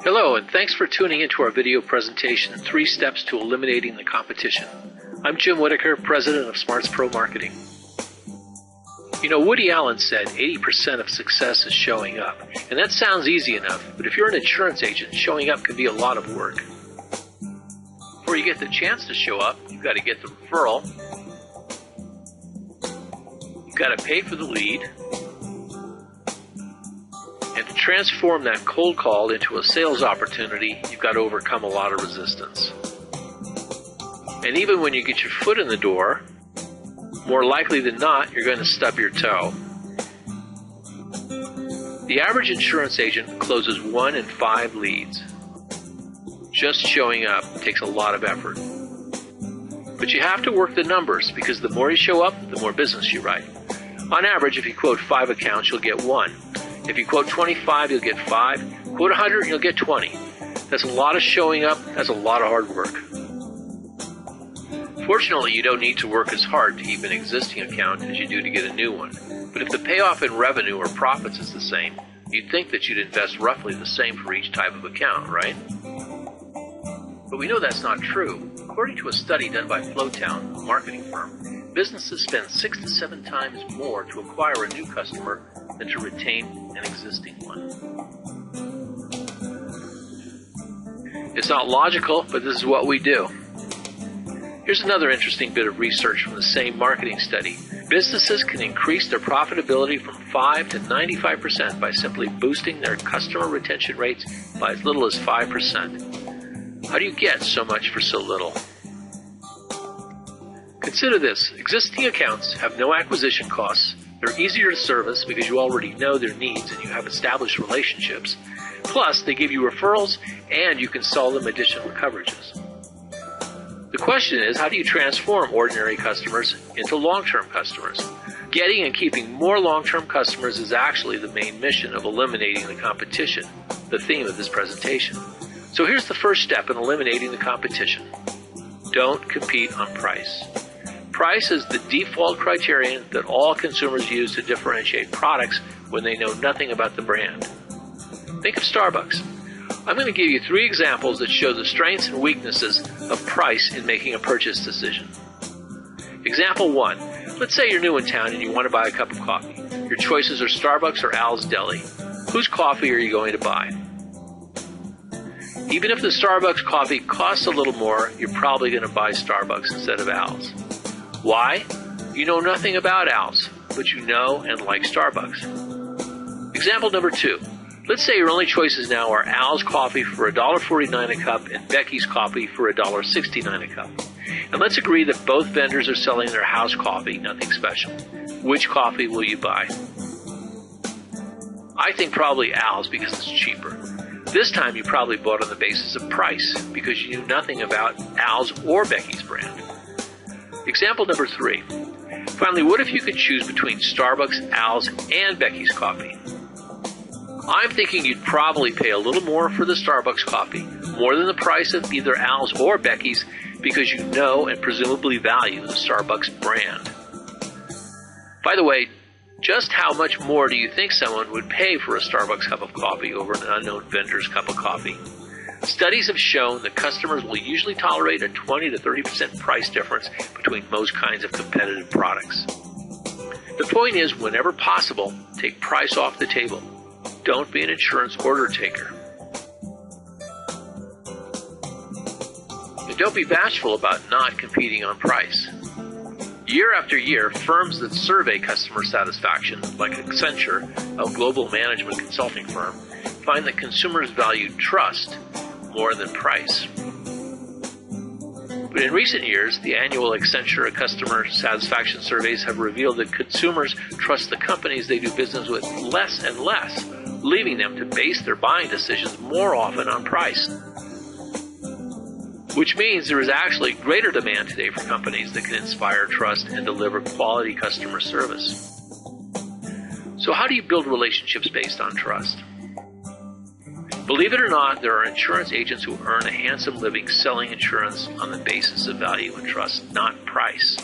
Hello, and thanks for tuning into our video presentation, 3 Steps to Eliminating the Competition. I'm Jim Whitaker, President of Smarts Pro Marketing. You know, Woody Allen said 80% of success is showing up. And that sounds easy enough, but if you're an insurance agent, showing up can be a lot of work. Before you get the chance to show up, you've got to get the referral. You've got to pay for the lead. And to transform that cold call into a sales opportunity, you've got to overcome a lot of resistance. And even when you get your foot in the door, more likely than not, you're going to stub your toe. The average insurance agent closes 1 in 5 leads. Just showing up takes a lot of effort. But you have to work the numbers, because the more you show up, the more business you write. On average, if you quote 5 accounts, you'll get 1. If you quote 25, you'll get 5. Quote 100, you'll get 20. That's a lot of showing up. That's a lot of hard work. Fortunately, you don't need to work as hard to keep an existing account as you do to get a new one. But if the payoff in revenue or profits is the same, you'd think that you'd invest roughly the same for each type of account, right? But we know that's not true. According to a study done by Flowtown, a marketing firm, businesses spend 6 to 7 times more to acquire a new customer than to retain an existing one. It's not logical, but this is what we do. Here's another interesting bit of research from the same marketing study. Businesses can increase their profitability from 5 to 95% by simply boosting their customer retention rates by as little as 5%. How do you get so much for so little? Consider this. Existing accounts have no acquisition costs. They're easier to service because you already know their needs and you have established relationships. Plus, they give you referrals and you can sell them additional coverages. The question is, how do you transform ordinary customers into long-term customers? Getting and keeping more long-term customers is actually the main mission of eliminating the competition, the theme of this presentation. So here's the first step in eliminating the competition. Don't compete on price. Price is the default criterion that all consumers use to differentiate products when they know nothing about the brand. Think of Starbucks. I'm going to give you 3 examples that show the strengths and weaknesses of price in making a purchase decision. Example 1. Let's say you're new in town and you want to buy a cup of coffee. Your choices are Starbucks or Al's Deli. Whose coffee are you going to buy? Even if the Starbucks coffee costs a little more, you're probably going to buy Starbucks instead of Al's. Why? You know nothing about Al's, but you know and like Starbucks. Example number 2. Let's say your only choices now are Al's coffee for $1.49 a cup and Becky's coffee for $1.69 a cup. And let's agree that both vendors are selling their house coffee, nothing special. Which coffee will you buy? I think probably Al's because it's cheaper. This time you probably bought on the basis of price because you knew nothing about Al's or Becky's brand. Example number 3. Finally, what if you could choose between Starbucks, Al's, and Becky's coffee? I'm thinking you'd probably pay a little more for the Starbucks coffee, more than the price of either Al's or Becky's, because you know and presumably value the Starbucks brand. By the way, just how much more do you think someone would pay for a Starbucks cup of coffee over an unknown vendor's cup of coffee? Studies have shown that customers will usually tolerate a 20 to 30% price difference between most kinds of competitive products. The point is, whenever possible, take price off the table. Don't be an insurance order taker. And don't be bashful about not competing on price. Year after year, firms that survey customer satisfaction, like Accenture, a global management consulting firm, find that consumers value trust more than price. But in recent years, the annual Accenture customer satisfaction surveys have revealed that consumers trust the companies they do business with less and less, leaving them to base their buying decisions more often on price. Which means there is actually greater demand today for companies that can inspire trust and deliver quality customer service. So how do you build relationships based on trust? Believe it or not, there are insurance agents who earn a handsome living selling insurance on the basis of value and trust, not price.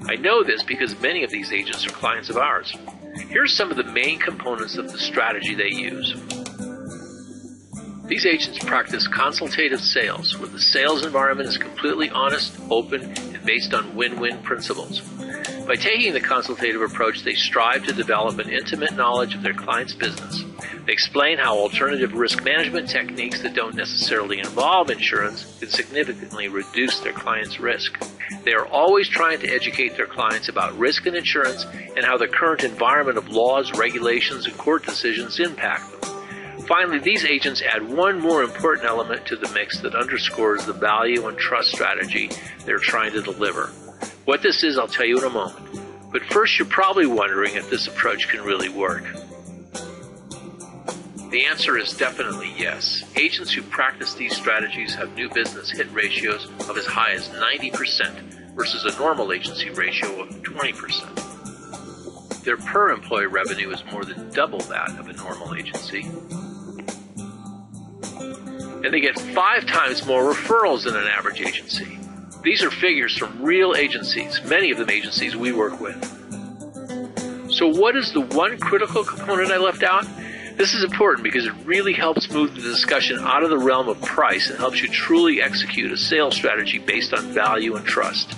I know this because many of these agents are clients of ours. Here's some of the main components of the strategy they use. These agents practice consultative sales, where the sales environment is completely honest, open, and based on win-win principles. By taking the consultative approach, they strive to develop an intimate knowledge of their client's business. They explain how alternative risk management techniques that don't necessarily involve insurance can significantly reduce their client's risk. They are always trying to educate their clients about risk and insurance and how the current environment of laws, regulations, and court decisions impact them. Finally, these agents add one more important element to the mix that underscores the value and trust strategy they're trying to deliver. What this is, I'll tell you in a moment. But first, you're probably wondering if this approach can really work. The answer is definitely yes. Agents who practice these strategies have new business hit ratios of as high as 90% versus a normal agency ratio of 20%. Their per employee revenue is more than double that of a normal agency. And they get 5 times more referrals than an average agency. These are figures from real agencies, many of them agencies we work with. So what is the one critical component I left out? This is important because it really helps move the discussion out of the realm of price and helps you truly execute a sales strategy based on value and trust.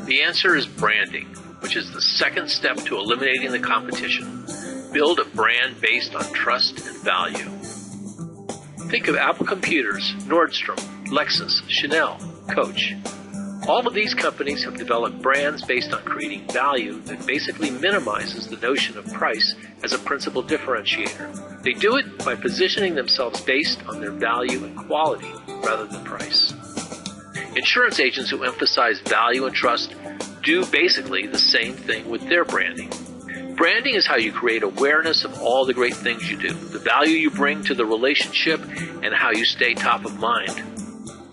The answer is branding, which is the second step to eliminating the competition. Build a brand based on trust and value. Think of Apple Computers, Nordstrom, Lexus, Chanel, Coach. All of these companies have developed brands based on creating value that basically minimizes the notion of price as a principal differentiator. They do it by positioning themselves based on their value and quality rather than price. Insurance agents who emphasize value and trust do basically the same thing with their branding. Branding is how you create awareness of all the great things you do, the value you bring to the relationship, and how you stay top of mind.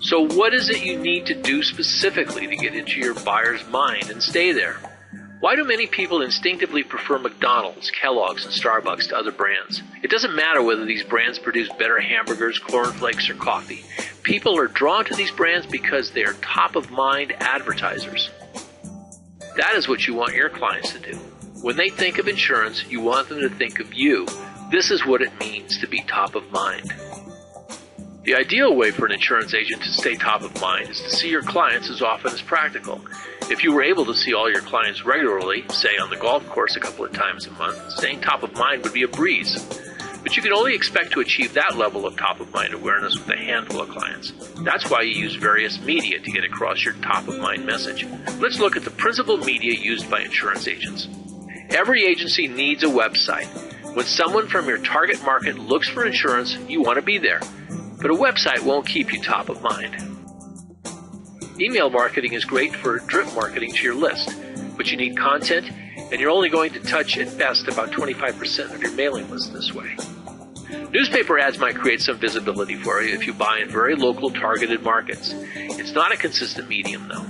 So what is it you need to do specifically to get into your buyer's mind and stay there? Why do many people instinctively prefer McDonald's, Kellogg's, and Starbucks to other brands? It doesn't matter whether these brands produce better hamburgers, cornflakes, or coffee. People are drawn to these brands because they are top-of-mind advertisers. That is what you want your clients to do. When they think of insurance, you want them to think of you. This is what it means to be top of mind. The ideal way for an insurance agent to stay top of mind is to see your clients as often as practical. If you were able to see all your clients regularly, say on the golf course a couple of times a month, staying top of mind would be a breeze. But you can only expect to achieve that level of top-of-mind awareness with a handful of clients. That's why you use various media to get across your top-of-mind message. Let's look at the principal media used by insurance agents. Every agency needs a website. When someone from your target market looks for insurance, you want to be there. But a website won't keep you top of mind. Email marketing is great for drip marketing to your list, but you need content, and you're only going to touch at best about 25% of your mailing list this way. Newspaper ads might create some visibility for you if you buy in very local targeted markets. It's not a consistent medium, though.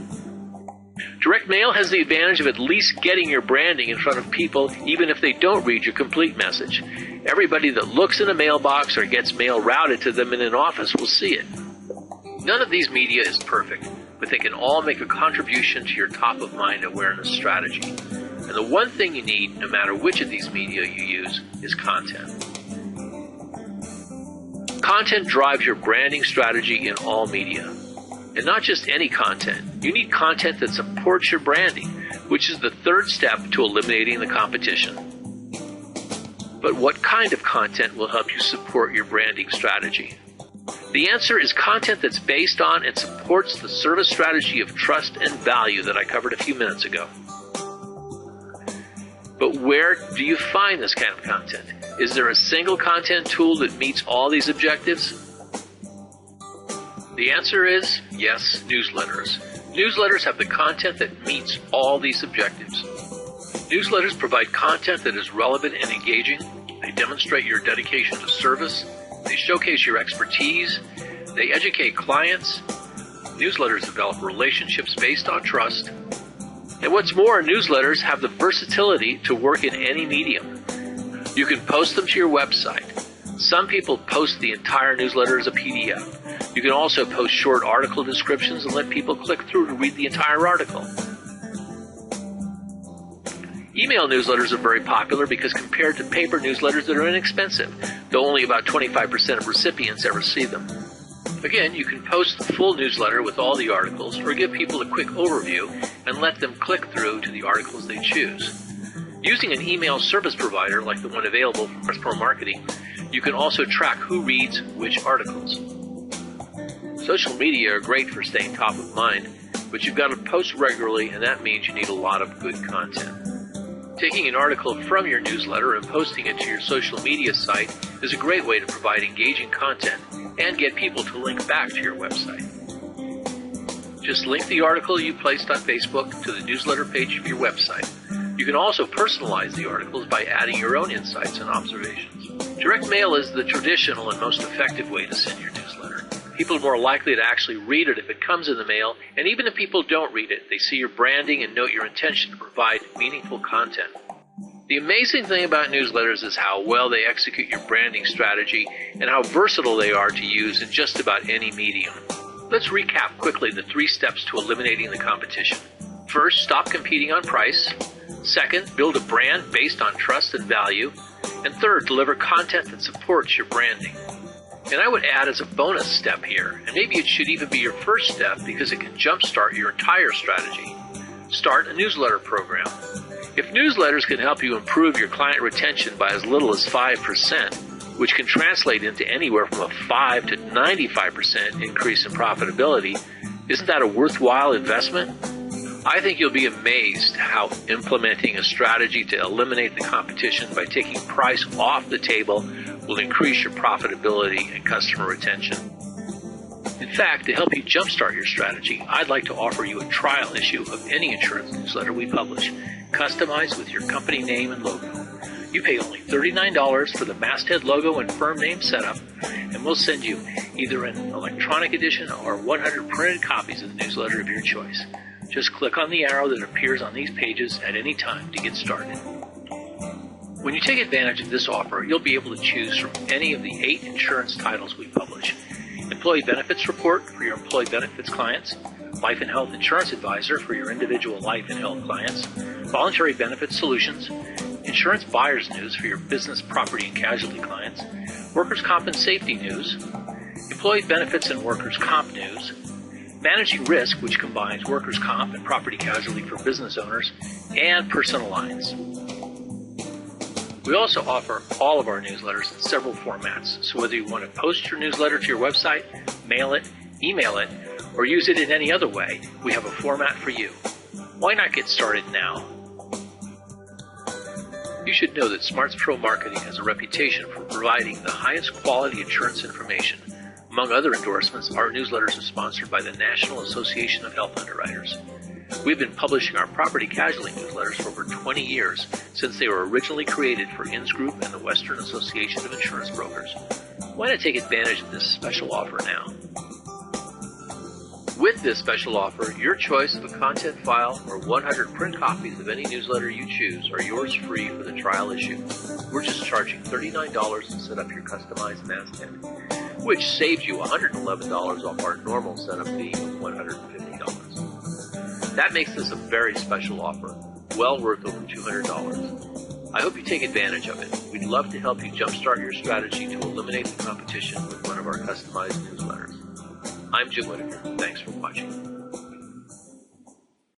Direct mail has the advantage of at least getting your branding in front of people, even if they don't read your complete message. Everybody that looks in a mailbox or gets mail routed to them in an office will see it. None of these media is perfect, but they can all make a contribution to your top-of-mind awareness strategy. And the one thing you need, no matter which of these media you use, is content. Content drives your branding strategy in all media. And not just any content. You need content that supports your branding, which is the third step to eliminating the competition. But what kind of content will help you support your branding strategy? The answer is content that's based on and supports the service strategy of trust and value that I covered a few minutes ago. But where do you find this kind of content? Is there a single content tool that meets all these objectives? The answer is yes, newsletters. Newsletters have the content that meets all these objectives. Newsletters provide content that is relevant and engaging. They demonstrate your dedication to service. They showcase your expertise. They educate clients. Newsletters develop relationships based on trust. And what's more, newsletters have the versatility to work in any medium. You can post them to your website. Some people post the entire newsletter as a PDF. You can also post short article descriptions and let people click through to read the entire article. Email newsletters are very popular because compared to paper newsletters that are inexpensive, though only about 25% of recipients ever see them. Again, you can post the full newsletter with all the articles or give people a quick overview and let them click through to the articles they choose. Using an email service provider like the one available from Smarts Pro Marketing, you can also track who reads which articles. Social media are great for staying top of mind, but you've got to post regularly, and that means you need a lot of good content. Taking an article from your newsletter and posting it to your social media site is a great way to provide engaging content and get people to link back to your website. Just link the article you placed on Facebook to the newsletter page of your website. You can also personalize the articles by adding your own insights and observations. Direct mail is the traditional and most effective way to send your newsletter. People are more likely to actually read it if it comes in the mail, and even if people don't read it, they see your branding and note your intention to provide meaningful content. The amazing thing about newsletters is how well they execute your branding strategy and how versatile they are to use in just about any medium. Let's recap quickly the 3 steps to eliminating the competition. First, stop competing on price. Second, build a brand based on trust and value. And third, deliver content that supports your branding. And I would add as a bonus step here, and maybe it should even be your first step because it can jumpstart your entire strategy. Start a newsletter program. If newsletters can help you improve your client retention by as little as 5%, which can translate into anywhere from a 5 to 95% increase in profitability, isn't that a worthwhile investment? I think you'll be amazed how implementing a strategy to eliminate the competition by taking price off the table will increase your profitability and customer retention. In fact, to help you jumpstart your strategy, I'd like to offer you a trial issue of any insurance newsletter we publish, customized with your company name and logo. You pay only $39 for the masthead logo and firm name setup, and we'll send you either an electronic edition or 100 printed copies of the newsletter of your choice. Just click on the arrow that appears on these pages at any time to get started. When you take advantage of this offer, you'll be able to choose from any of the 8 insurance titles we publish. Employee Benefits Report for your employee benefits clients, Life and Health Insurance Advisor for your individual life and health clients, Voluntary Benefits Solutions, Insurance Buyer's News for your business property and casualty clients, Workers' Comp and Safety News, Employee Benefits and Workers' Comp News, Managing Risk, which combines workers' comp and property casualty for business owners, and Personal Lines. We also offer all of our newsletters in several formats, so whether you want to post your newsletter to your website, mail it, email it, or use it in any other way, we have a format for you. Why not get started now? You should know that Smarts Pro Marketing has a reputation for providing the highest quality insurance information. Among other endorsements, our newsletters are sponsored by the National Association of Health Underwriters. We've been publishing our property casualty newsletters for over 20 years, since they were originally created for INS Group and the Western Association of Insurance Brokers. Why not take advantage of this special offer now? With this special offer, your choice of a content file or 100 print copies of any newsletter you choose are yours free for the trial issue. We're just charging $39 to set up your customized masthead, which saves you $111 off our normal setup fee of $150. That makes this a very special offer, well worth over $200. I hope you take advantage of it. We'd love to help you jumpstart your strategy to eliminate the competition with one of our customized newsletters. I'm Jim Whitaker. Thanks for watching.